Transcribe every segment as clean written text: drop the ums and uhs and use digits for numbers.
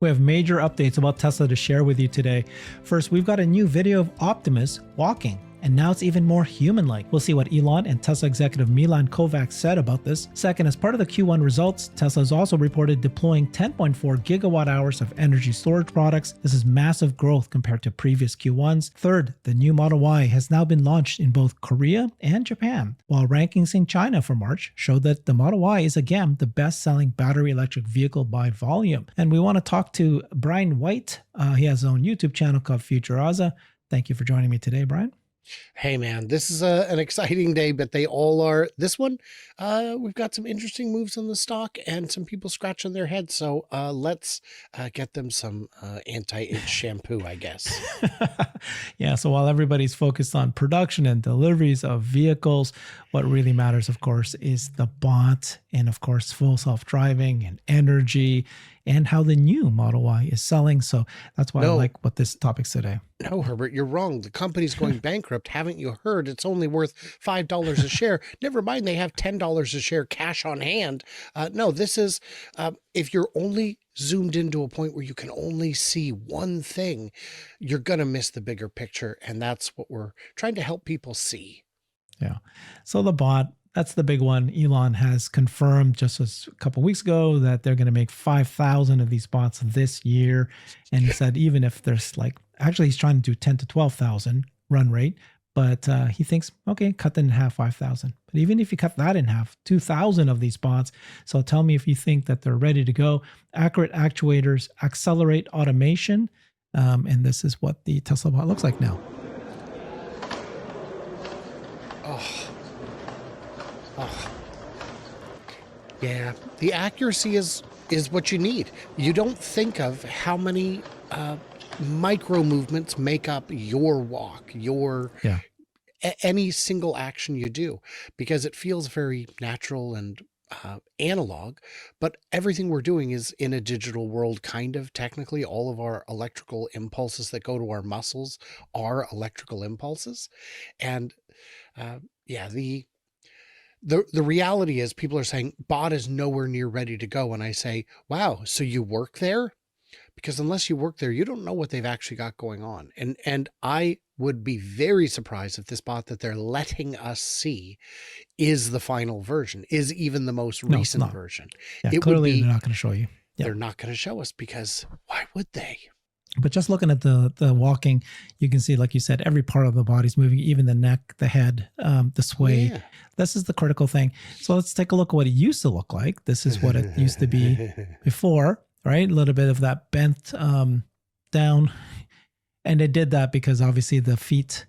We have major updates about Tesla to share with you today. First, we've got a new video of Optimus walking, and now it's even more human-like. We'll see what Elon and Tesla executive Milan Kovac said about this. Second, as part of the Q1 results, Tesla has also reported deploying 10.4 gigawatt hours of energy storage products. This is massive growth compared to previous Q1s. Third, the new Model Y has now been launched in both Korea and Japan, while rankings in China for March show that the Model Y is again the best-selling battery electric vehicle by volume. And we want to talk to Brian White. He has his own YouTube channel called FutureAza. Thank you for joining me today, Brian. Hey man, this is an exciting day, but they all are. This one, we've got some interesting moves on the stock and some people scratching their heads. So let's get them some anti-itch shampoo, I guess. Yeah, so while everybody's focused on production and deliveries of vehicles, what really matters, of course, is the bot and, of course, full self-driving and energy and how the new Model Y is selling. So that's why I like what this topic's today. No, Herbert, you're wrong. The company's going bankrupt. Haven't you heard? It's only worth $5 a share. Never mind, they have $10 a share cash on hand. No, this is, if you're only zoomed into a point where you can only see one thing, you're going to miss the bigger picture. And that's what we're trying to help people see. Yeah. So the bot, that's the big one. Elon has confirmed just a couple of weeks ago that they're going to make 5,000 of these bots this year. And he said, even if there's actually he's trying to do 10 to 12,000 run rate, but he thinks, okay, cut that in half, 5,000. But even if you cut that in half, 2,000 of these bots. So tell me if you think that they're ready to go. Accurate actuators accelerate automation. And this is what the Tesla bot looks like now. Yeah, the accuracy is what you need. You don't think of how many micro movements make up your walk, any single action you do, because it feels very natural and analog, but everything we're doing is in a digital world, kind of. Technically, all of our electrical impulses that go to our muscles are electrical impulses. And yeah, the reality is people are saying bot is nowhere near ready to go. And I say, wow, so you work there? Because unless you work there, you don't know what they've actually got going on. And I would be very surprised if this bot that they're letting us see is the final version, is even the most recent version. Yeah, clearly they're not going to show you. Yeah. They're not going to show us, because why would they? But just looking at the walking, you can see, like you said, every part of the body's moving, even the neck, the head, the sway. Yeah. This is the critical thing. So let's take a look at what it used to look like. This is what it used to be before, right? A little bit of that bent down. And it did that because obviously the feet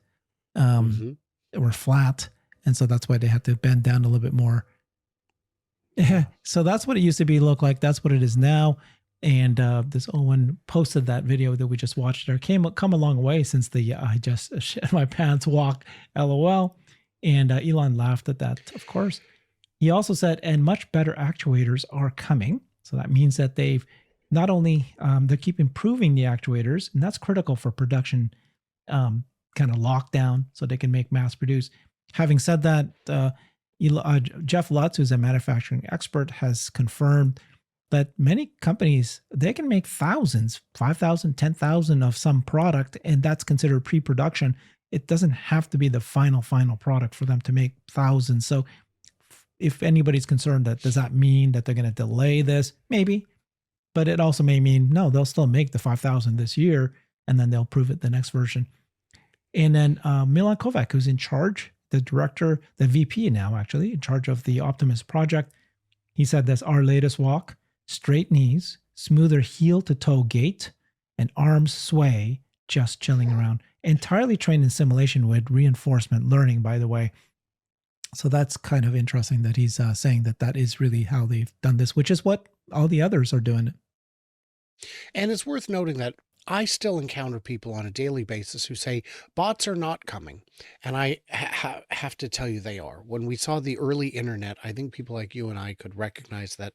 were flat. And so that's why they had to bend down a little bit more. Yeah. So that's what it used to look like. That's what it is now. And this Owen posted that video that we just watched there. Come a long way since the I just shit my pants walk, LOL. And Elon laughed at that, of course. He also said, and much better actuators are coming. So that means that they've not only, they keep improving the actuators, and that's critical for production kind of lockdown so they can make mass produce. Having said that, Jeff Lutz, who's a manufacturing expert, has confirmed that many companies, they can make thousands, 5,000, 10,000 of some product, and that's considered pre-production. It doesn't have to be the final product for them to make thousands. So if anybody's concerned that, does that mean that they're going to delay this? Maybe. But it also may mean, no, they'll still make the 5,000 this year, and then they'll prove it the next version. And then Milan Kovac, who's in charge, the director, the VP now actually, in charge of the Optimus project, he said that's our latest walk. Straight knees, smoother heel to toe gait, and arms sway, just chilling around. Entirely trained in simulation with reinforcement learning, by the way. So that's kind of interesting that he's saying that is really how they've done this, which is what all the others are doing. And it's worth noting that I still encounter people on a daily basis who say bots are not coming. And I have to tell you they are. When we saw the early internet, I think people like you and I could recognize that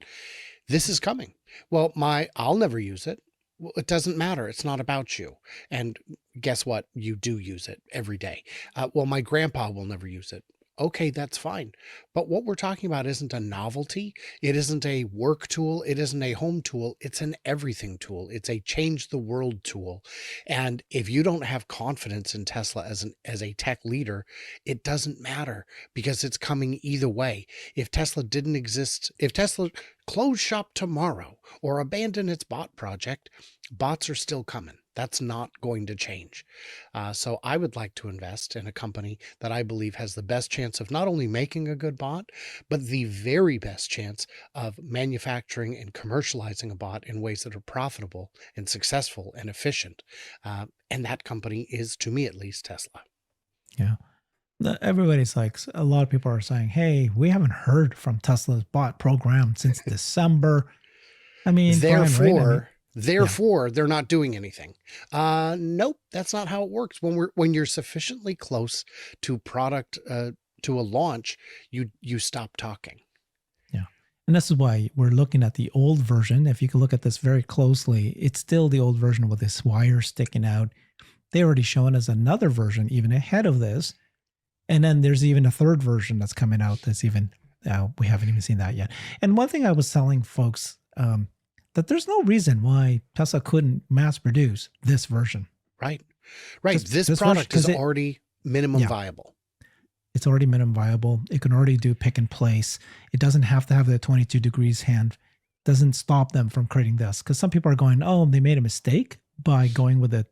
this is coming. Well, I'll never use it. Well, it doesn't matter. It's not about you. And guess what? You do use it every day. Well, my grandpa will never use it. okay, that's fine. But what we're talking about isn't a novelty. It isn't a work tool. It isn't a home tool. It's an everything tool. It's a change the world tool. And if you don't have confidence in Tesla as a tech leader, it doesn't matter, because it's coming either way. If Tesla didn't exist, if Tesla closed shop tomorrow or abandon its bot project, bots are still coming. That's not going to change. So I would like to invest in a company that I believe has the best chance of not only making a good bot, but the very best chance of manufacturing and commercializing a bot in ways that are profitable and successful and efficient. And that company is, to me at least, Tesla. Yeah. Everybody's like, a lot of people are saying, hey, we haven't heard from Tesla's bot program since December. I mean, Brian, right? I mean, Therefore, they're not doing anything. Nope, that's not how it works. When you're sufficiently close to product, to a launch, you stop talking. Yeah. And this is why we're looking at the old version. If you can look at this very closely, it's still the old version with this wire sticking out. They already shown us another version even ahead of this. And then there's even a third version that's coming out that's even, we haven't even seen that yet. And one thing I was telling folks, that there's no reason why Tesla couldn't mass produce this version. Right. This product is already minimum viable. It's already minimum viable. It can already do pick and place. It doesn't have to have the 22 degrees hand. Doesn't stop them from creating this. Because some people are going, oh, they made a mistake by going with a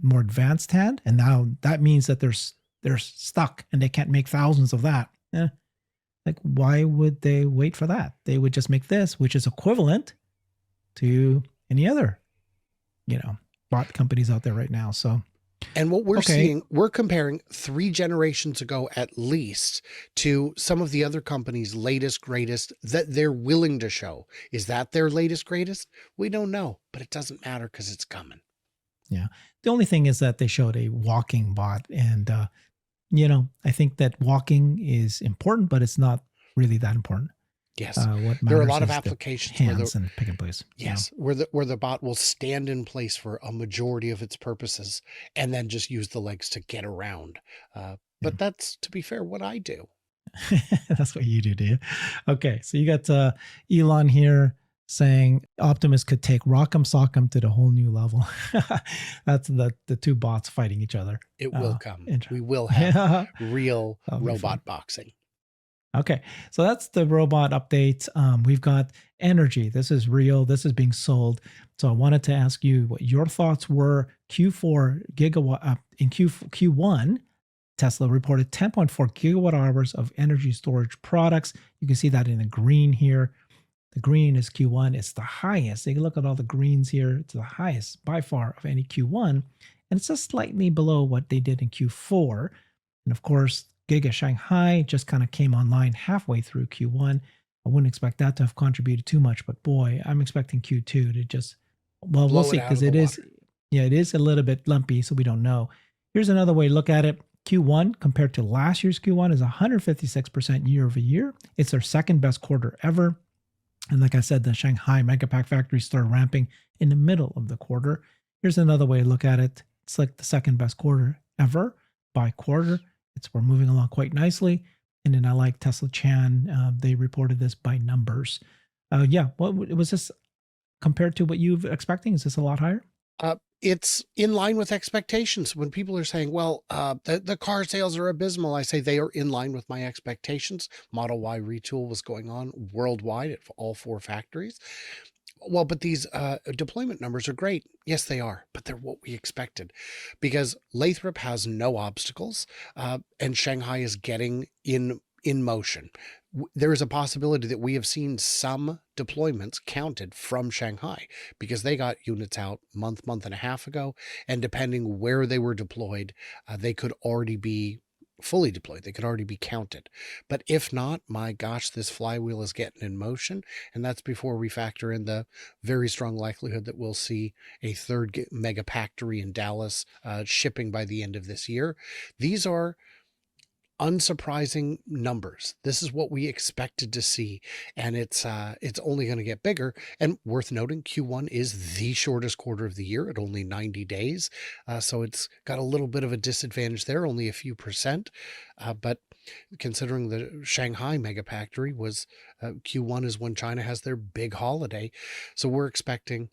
more advanced hand, and now that means that they're stuck and they can't make thousands of that. Like, why would they wait for that? They would just make this, which is equivalent to any other, bot companies out there right now. So, and what we're seeing, we're comparing 3 generations ago at least to some of the other companies' latest, greatest that they're willing to show. Is that their latest, greatest? We don't know, but it doesn't matter because it's coming. Yeah. The only thing is that they showed a walking bot, and, I think that walking is important, but it's not really that important. Yes, there are a lot of applications hands and pick and place. Yes, where the bot will stand in place for a majority of its purposes, and then just use the legs to get around. But that's, to be fair, what I do. That's what you do you? Okay, so you got Elon here saying Optimus could take Rock'em Sock'em to the whole new level. That's the two bots fighting each other. It will come. We will have real robot boxing. Okay, so that's the robot update. We've got energy. This is real. This is being sold. So I wanted to ask you what your thoughts were. Q4 gigawatt in Q1, Tesla reported 10.4 gigawatt hours of energy storage products. You can see that in the green here. The green is Q1. It's the highest. You can look at all the greens here. It's the highest by far of any Q1, and it's just slightly below what they did in Q4. And of course, Giga Shanghai just kind of came online halfway through Q1. I wouldn't expect that to have contributed too much, but boy, I'm expecting Q2 to just, well, we'll see, because it is a little bit lumpy, so we don't know. Here's another way to look at it. Q1 compared to last year's Q1 is 156% year over year. It's their second best quarter ever. And like I said, the Shanghai Megapack factory started ramping in the middle of the quarter. Here's another way to look at it. It's like the second best quarter ever by quarter. We're moving along quite nicely. And then I like Tesla Chan. They reported this by numbers. What was this compared to what you've expecting? Is this a lot higher? It's in line with expectations. When people are saying, well, the car sales are abysmal, I say they are in line with my expectations. Model Y retool was going on worldwide at all 4 factories. Well, but these deployment numbers are great. Yes, they are, but they're what we expected, because Lathrop has no obstacles, and Shanghai is getting in motion. There is a possibility that we have seen some deployments counted from Shanghai, because they got units out month and a half ago, and depending where they were deployed, they could already be fully deployed. They could already be counted. But if not, my gosh, this flywheel is getting in motion. And that's before we factor in the very strong likelihood that we'll see a third mega factory in Dallas shipping by the end of this year. These are unsurprising numbers. This is what we expected to see, and it's only going to get bigger. And worth noting, Q1 is the shortest quarter of the year at only 90 days. So it's got a little bit of a disadvantage there, only a few percent. But considering the Shanghai mega factory was Q1 is when China has their big holiday. So we're expecting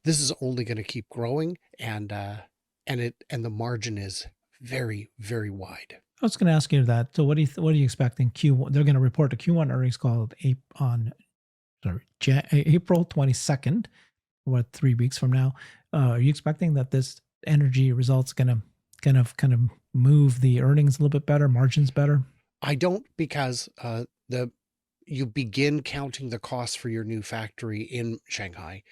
this is only going to keep growing, and the margin is very, very wide. I was going to ask you that. So what are you expecting Q1? They're going to report a Q1 earnings call on April 22nd, 3 weeks from now. Are you expecting that this energy results going to kind of move the earnings a little bit better, margins better? I don't, because you begin counting the costs for your new factory in Shanghai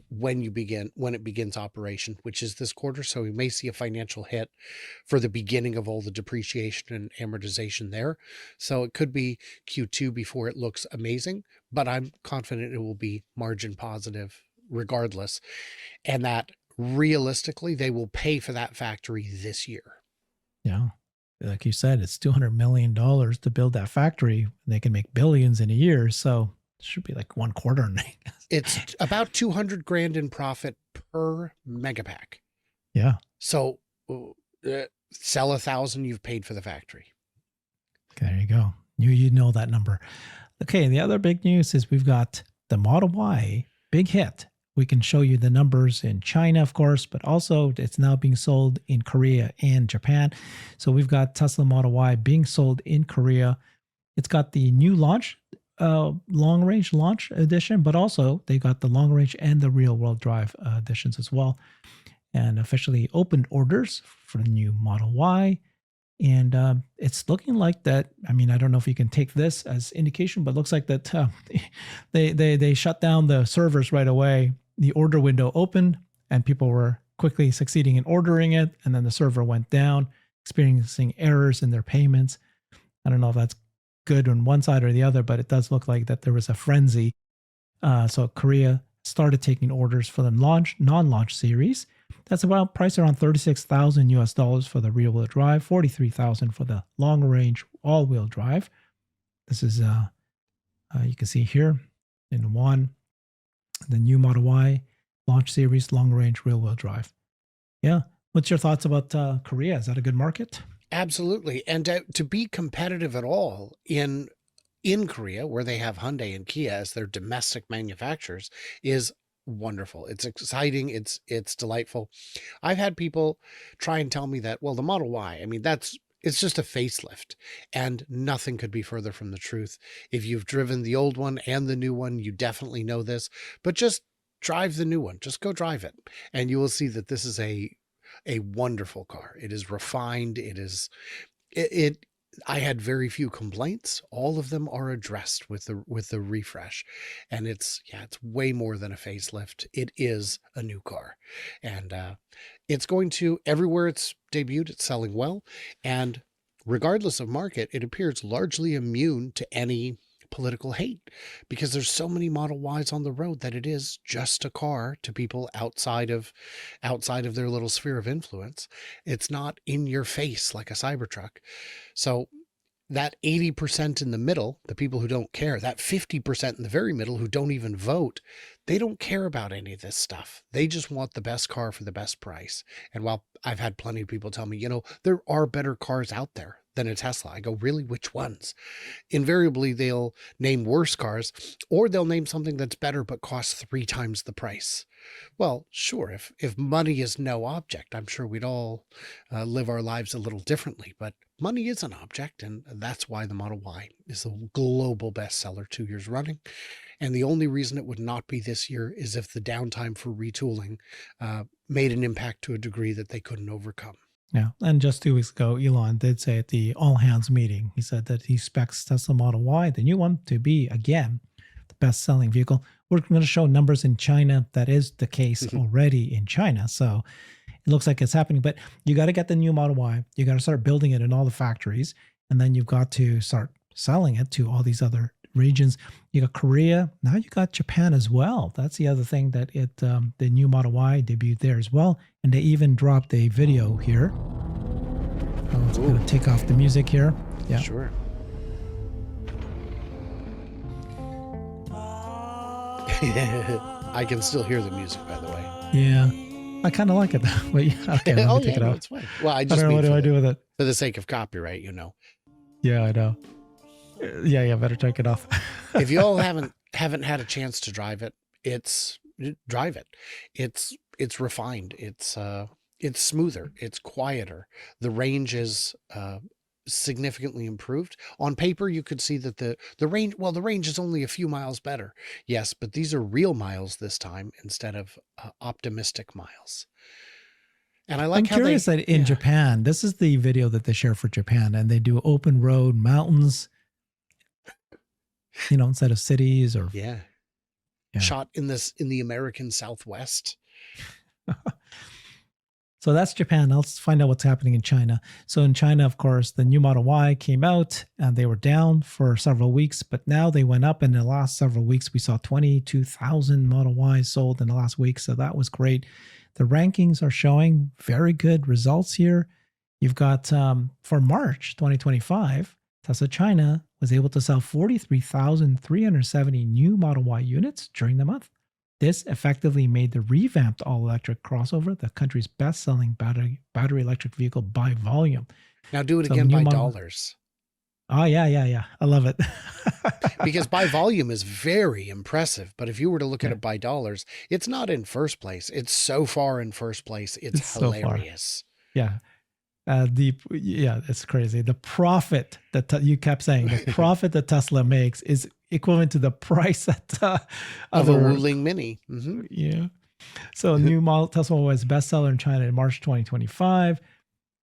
when it begins operation, which is this quarter. So we may see a financial hit for the beginning of all the depreciation and amortization there. So it could be Q2 before it looks amazing, but I'm confident it will be margin positive regardless, and that realistically they will pay for that factory this year. Yeah. Like you said, it's $200 million to build that factory. They can make billions in a year. So it should be like 1 quarter. It's about 200 grand in profit per megapack. Yeah. So sell 1,000, you've paid for the factory. Okay, there you go. You know that number. Okay. The other big news is we've got the Model Y, big hit. We can show you the numbers in China, of course, but also it's now being sold in Korea and Japan. So we've got Tesla Model Y being sold in Korea. It's got the new launch, long range launch edition, but also they got the long range and the real world drive editions as well. And officially opened orders for the new Model Y. And it's looking like that. I mean, I don't know if you can take this as indication, but it looks like that they shut down the servers right away. The order window opened and people were quickly succeeding in ordering it. And then the server went down, experiencing errors in their payments. I don't know if that's good on one side or the other, but it does look like that there was a frenzy. So Korea started taking orders for the non-launch series. That's about priced around $36,000 for the rear-wheel drive, $43,000 for the long-range all-wheel drive. This is you can see here in one, the new Model Y launch series, long-range rear-wheel drive. Yeah, what's your thoughts about Korea? Is that a good market? Absolutely, and to be competitive at all in Korea, where they have Hyundai and Kia as their domestic manufacturers, is wonderful. It's exciting. It's delightful. I've had people try and tell me that, well, the Model Y, I mean, it's just a facelift, and nothing could be further from the truth. If you've driven the old one and the new one, you definitely know this, but just drive the new one. Just go drive it, and you will see that this is a wonderful car. It is refined. I had very few complaints. All of them are addressed with the refresh, and it's way more than a facelift. It is a new car, and it's going to, everywhere it's debuted, it's selling well, and regardless of market, it appears largely immune to any political hate, because there's so many Model Ys on the road that it is just a car to people outside of their little sphere of influence. It's not in your face like a Cybertruck. So that 80% in the middle, the people who don't care, that 50% in the very middle who don't even vote, they don't care about any of this stuff. They just want the best car for the best price. And while I've had plenty of people tell me, there are better cars out there than a Tesla, I go, really? Which ones? Invariably, they'll name worse cars, or they'll name something that's better but costs 3 times the price. Well, sure, if money is no object, I'm sure we'd all live our lives a little differently, but money is an object, and that's why the Model Y is the global bestseller 2 years running. And the only reason it would not be this year is if the downtime for retooling made an impact to a degree that they couldn't overcome. Yeah, and just 2 weeks ago, Elon did say at the all-hands meeting, he said that he expects Tesla Model Y, the new one, to be, again, the best-selling vehicle. We're going to show numbers in China. That is the case already in China. So it looks like it's happening. But you got to get the new Model Y. You got to start building it in all the factories. And then you've got to start selling it to all these other regions. You got Korea. Now you got Japan as well. That's the other thing that the new Model Y debuted there as well. And they even dropped a video here. Oh, it's going to take off the music here. Yeah. Sure. I can still hear the music, by the way. Yeah. I kind of like it though. But yeah, okay, let me take it off. It's fine. Well, I don't know, what do I do with it? For the sake of copyright, Yeah, I know. Yeah, better take it off. If you all haven't had a chance to drive it, drive it. It's refined. It's smoother. It's quieter. The range is significantly improved. On paper, you could see that the range is only a few miles better. Yes, but these are real miles this time instead of optimistic miles. And I like I'm how curious that in Japan, this is the video that they share for Japan, and they do open road, mountains, instead of cities or shot in the American Southwest. So that's Japan. Now let's find out what's happening in China. So in China, of course, the new Model Y came out and they were down for several weeks, but now they went up. In the last several weeks, we saw 22,000 Model Ys sold in the last week. So that was great. The rankings are showing very good results here. You've got for March 2025, Tesla China was able to sell 43,370 new Model Y units during the month. This effectively made the revamped all-electric crossover the country's best-selling battery electric vehicle by volume. Now do it again by dollars. Oh, yeah. I love it. Because by volume is very impressive. But if you were to look at it by dollars, it's not in first place. It's so far in first place. It's hilarious. So it's crazy. The profit that you kept saying, the profit that Tesla makes is equivalent to the price that of a Wuling Mini. Mm-hmm. Yeah. So new model Tesla was bestseller in China in March 2025.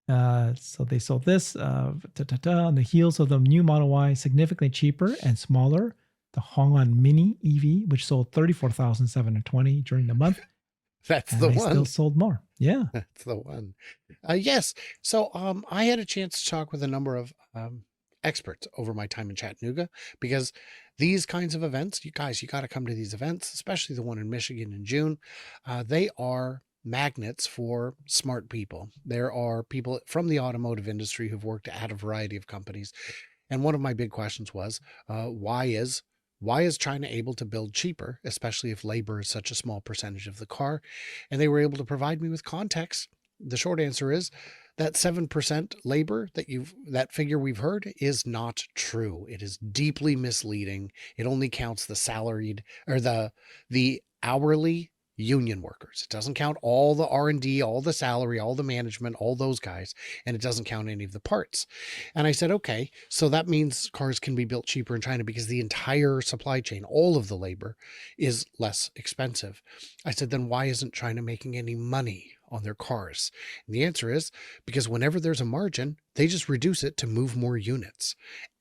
So they sold this on the heels of the new Model Y, significantly cheaper and smaller. The Hong'an Mini EV, which sold 34,720 during the month. That's the one. Still sold more. Yeah, that's the one. Yes. So I had a chance to talk with a number of experts over my time in Chattanooga, because these kinds of events, you got to come to these events, especially the one in Michigan in June. They are magnets for smart people. There are people from the automotive industry who've worked at a variety of companies. And one of my big questions was, why is China able to build cheaper, especially if labor is such a small percentage of the car? And they were able to provide me with context. The short answer is that 7% labor that figure we've heard is not true. It is deeply misleading. It only counts the salaried or the hourly union workers. It doesn't count all the R&D, all the salary, all the management, all those guys, and it doesn't count any of the parts. And I said, okay, so that means cars can be built cheaper in China because the entire supply chain, all of the labor, is less expensive. I said, then why isn't China making any money on their cars? And the answer is because whenever there's a margin, they just reduce it to move more units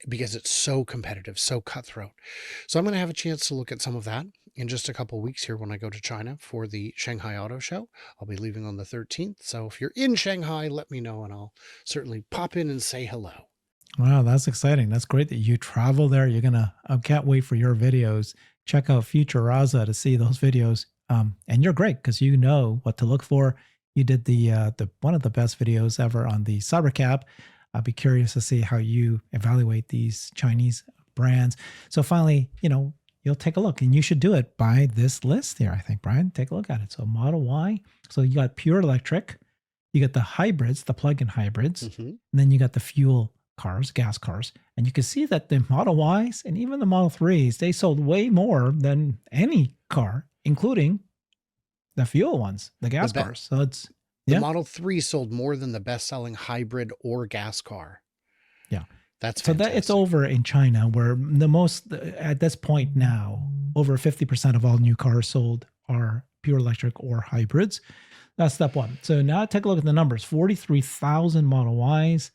because it's so competitive, so cutthroat. So I'm going to have a chance to look at some of that in just a couple of weeks here when I go to China for the Shanghai Auto Show. I'll be leaving on the 13th. So if you're in Shanghai, let me know and I'll certainly pop in and say hello. Wow, that's exciting. That's great that you travel there. I can't wait for your videos. Check out FutureAza to see those videos. And you're great because you know what to look for. You did the one of the best videos ever on the Cybercab. I'll be curious to see how you evaluate these Chinese brands. So finally, you'll take a look, and you should do it by this list here, I think, Brian. Take a look at it. So Model Y. So you got pure electric. You got the hybrids, the plug-in hybrids. Mm-hmm. And then you got the fuel cars, gas cars. And you can see that the Model Ys and even the Model 3s, they sold way more than any car, including the fuel ones, the gas cars. So the Model 3 sold more than the best-selling hybrid or gas car. Yeah. That's fantastic. So that it's over in China, where the most at this point now, over 50% of all new cars sold are pure electric or hybrids. That's step one. So now take a look at the numbers. 43,000 Model Ys.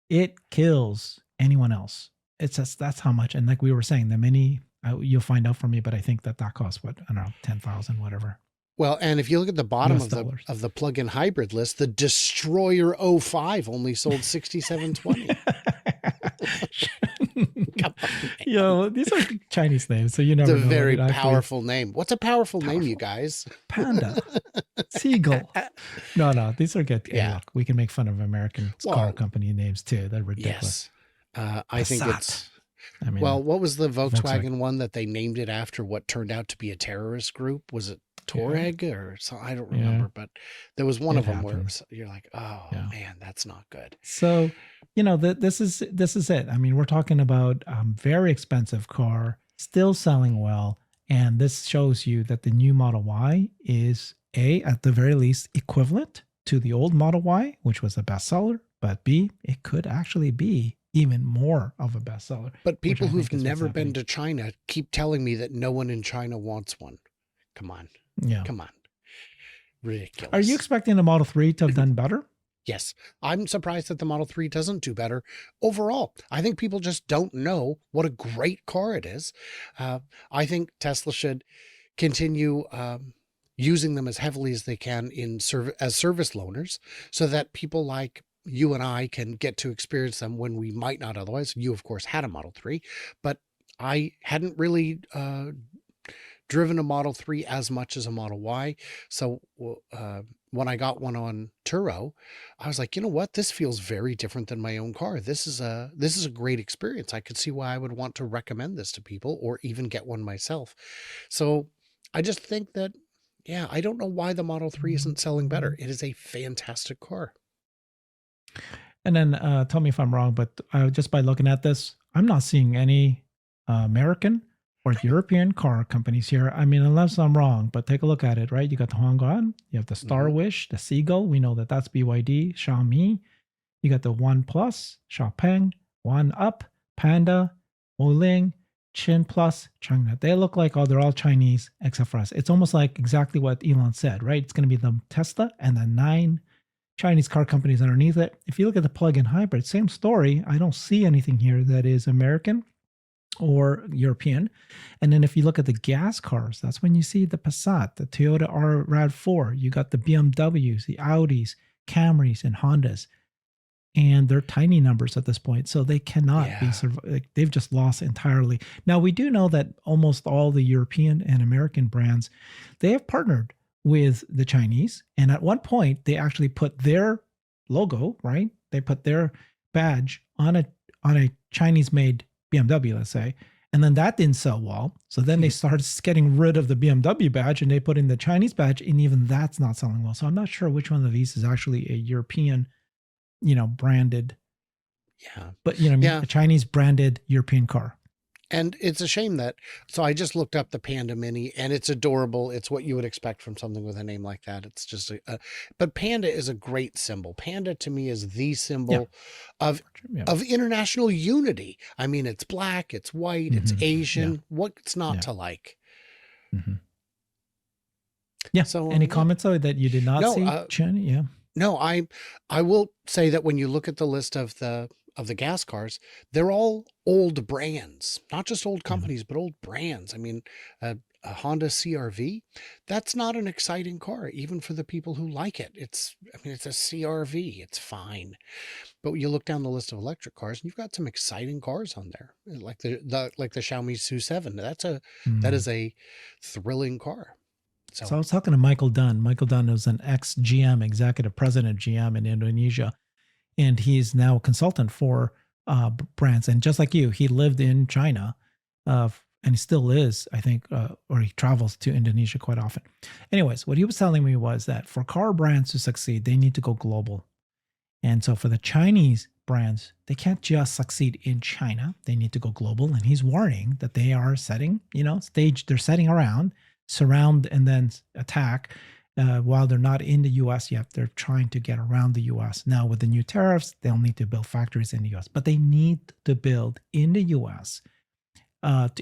It kills anyone else. It's just, that's how much. And like we were saying, the Mini, you'll find out from me, but I think that costs what, I don't know, 10,000, whatever. Well, and if you look at the bottom of the plug-in hybrid list, the Destroyer 05 only sold 6,720. These are Chinese names, so you never know. It's a very powerful name. What's a powerful name, you guys? Panda, Seagull. No, these are good. Yeah, look, we can make fun of American car company names too. They're ridiculous. Yes, I think it's. What was the Volkswagen one that they named it after what turned out to be a terrorist group? Was it Touareg or so, I don't remember, but there was one of them where you're like, oh man, that's not good. So, this is it. I mean, we're talking about very expensive car, still selling well, and this shows you that the new Model Y is at the very least equivalent to the old Model Y, which was a bestseller, but B, it could actually be even more of a bestseller. But people who've never been to China keep telling me that no one in China wants one. Come on. Yeah. Come on. Ridiculous. Are you expecting the Model 3 to have done better? Yes. I'm surprised that the Model 3 doesn't do better overall. I think people just don't know what a great car it is. I think Tesla should continue using them as heavily as they can as service loaners so that people like you and I can get to experience them when we might not otherwise. You, of course, had a Model 3, but I hadn't really driven a Model 3 as much as a Model Y. So when I got one on Turo, I was like, you know what? This feels very different than my own car. This is a great experience. I could see why I would want to recommend this to people or even get one myself. So I just think that, yeah, I don't know why the Model 3 isn't selling better. It is a fantastic car. And then tell me if I'm wrong, but just by looking at this, I'm not seeing any American or European car companies here. I mean, unless I'm wrong, but take a look at it, right? You got the Hongguang, you have the Star Wish, the Seagull. We know that that's BYD, Xiaomi. You got the OnePlus, Xiaopeng, One Up, Panda, Wuling, Chin Plus, China. They look like they're all Chinese except for us. It's almost like exactly what Elon said, right? It's going to be the Tesla and the 9 Chinese car companies underneath it. If you look at the plug-in hybrid, same story. I don't see anything here that is American or European. And then if you look at the gas cars, that's when you see the Passat, the Toyota RAV4. You got the BMWs, the Audis, Camrys, and Hondas. And they're tiny numbers at this point, so they cannot be they've just lost entirely. Now, we do know that almost all the European and American brands, they have partnered with the Chinese. And at one point, they actually put their logo, right? They put their badge on a Chinese-made BMW, let's say, and then that didn't sell well. So then they started getting rid of the BMW badge and they put in the Chinese badge, and even that's not selling well. So I'm not sure which one of these is actually a European, branded. Yeah. But, a Chinese branded European car. And it's a shame so I just looked up the Panda Mini and it's adorable. It's what you would expect from something with a name like that. It's just but Panda is a great symbol. Panda to me is the symbol of international unity. I mean, it's black, it's white, it's Asian. Yeah. What's not to like? Mm-hmm. Yeah. So any comments though that you did not see, Chen? Yeah. No, I will say that when you look at the list of the gas cars, they're all old brands, not just old companies, but old brands. I mean, a Honda CRV, that's not an exciting car, even for the people who like it. It's a CRV, it's fine. But you look down the list of electric cars and you've got some exciting cars on there, like the Xiaomi SU7. That is a thrilling car. So I was talking to Michael Dunn. Michael Dunn was an ex-GM, executive president of GM in Indonesia. And he's now a consultant for brands. And just like you, he lived in China and he still is, I think, or he travels to Indonesia quite often. Anyways, what he was telling me was that for car brands to succeed, they need to go global. And so for the Chinese brands, they can't just succeed in China. They need to go global. And he's warning that they are setting, they're setting around, surround, and then attack. While they're not in the U.S. yet, they're trying to get around the U.S. Now, with the new tariffs, they'll need to build factories in the U.S., but they need to build in the U.S.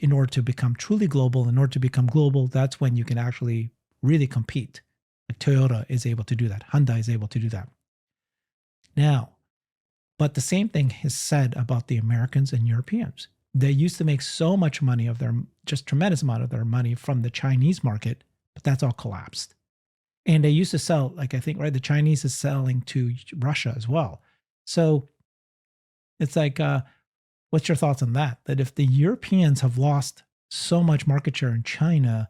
In order to become truly global. In order to become global, that's when you can actually really compete. Like Toyota is able to do that. Hyundai is able to do that. Now, but the same thing is said about the Americans and Europeans. They used to make so much money just tremendous amount of their money from the Chinese market, but that's all collapsed. And they used to sell, I think, right, the Chinese is selling to Russia as well. So it's like, what's your thoughts on that? That if the Europeans have lost so much market share in China,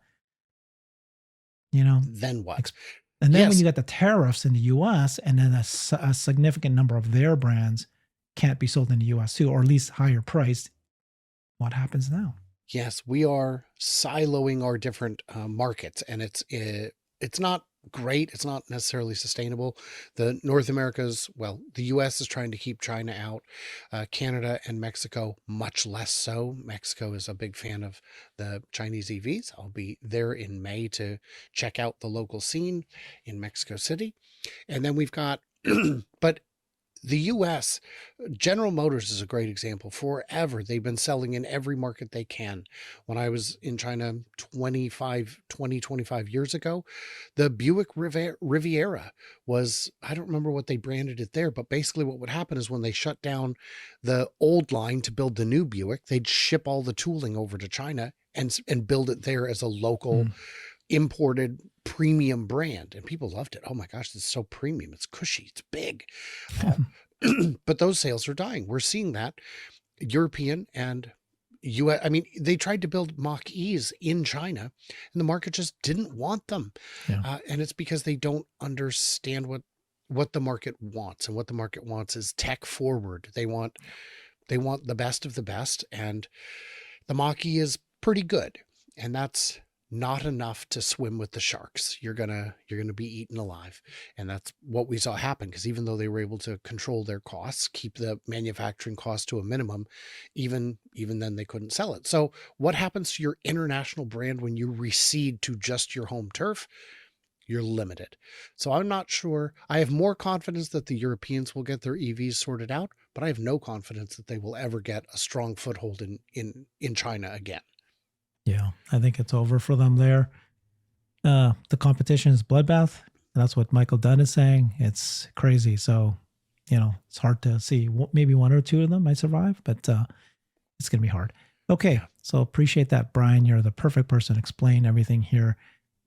then what? And then when you got the tariffs in the U.S. and then a significant number of their brands can't be sold in the U.S. too, or at least higher priced, what happens now? Yes, we are siloing our different markets, and it's not great. It's not necessarily sustainable. The North America's, well, the U.S. is trying to keep China out. Canada and Mexico, much less so. Mexico is a big fan of the Chinese EVs. I'll be there in May to check out the local scene in Mexico City. And then we've got, but the US, General Motors is a great example. Forever, they've been selling in every market they can. When I was in China 25 years ago, the Buick Riviera was, I don't remember what they branded it there, but basically what would happen is when they shut down the old line to build the new Buick, they'd ship all the tooling over to China and build it there as a local imported premium brand, and people loved it. Oh my gosh, it's so premium. It's cushy. It's big. But those sales are dying. We're seeing that. European and US, I mean, they tried to build Mach-E's in China, and the market just didn't want them. And it's because they don't understand what the market wants. And what the market wants is tech forward. They want the best of the best, and the Mach-E is pretty good. And that's not enough to swim with the sharks. You're gonna be eaten alive. And that's what we saw happen, because even though they were able to control their costs, keep the manufacturing cost to a minimum, even then they couldn't sell it. So what happens to your international brand when you recede to just your home turf? You're limited. So I'm not sure. I have more confidence that the Europeans will get their EVs sorted out, but I have no confidence that they will ever get a strong foothold in China again. Yeah, I think it's over for them there. The competition is bloodbath. That's what Michael Dunn is saying. It's crazy. So, it's hard to see. Maybe one or two of them might survive, but it's going to be hard. Okay, so appreciate that, Brian. You're the perfect person to explain everything here.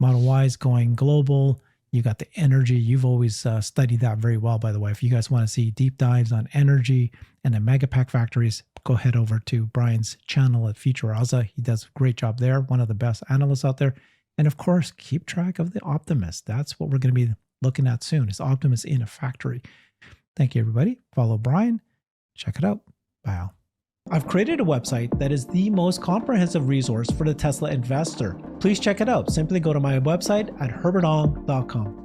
Model Y is going global. You got the energy. You've always studied that very well, by the way. If you guys want to see deep dives on energy and the Megapack factories, go head over to Brian's channel at FutureAza. He does a great job there. One of the best analysts out there. And of course, keep track of the Optimus. That's what we're going to be looking at soon, is Optimus in a factory. Thank you, everybody. Follow Brian. Check it out. Bye. I've created a website that is the most comprehensive resource for the Tesla investor. Please check it out. Simply go to my website at herbertong.com.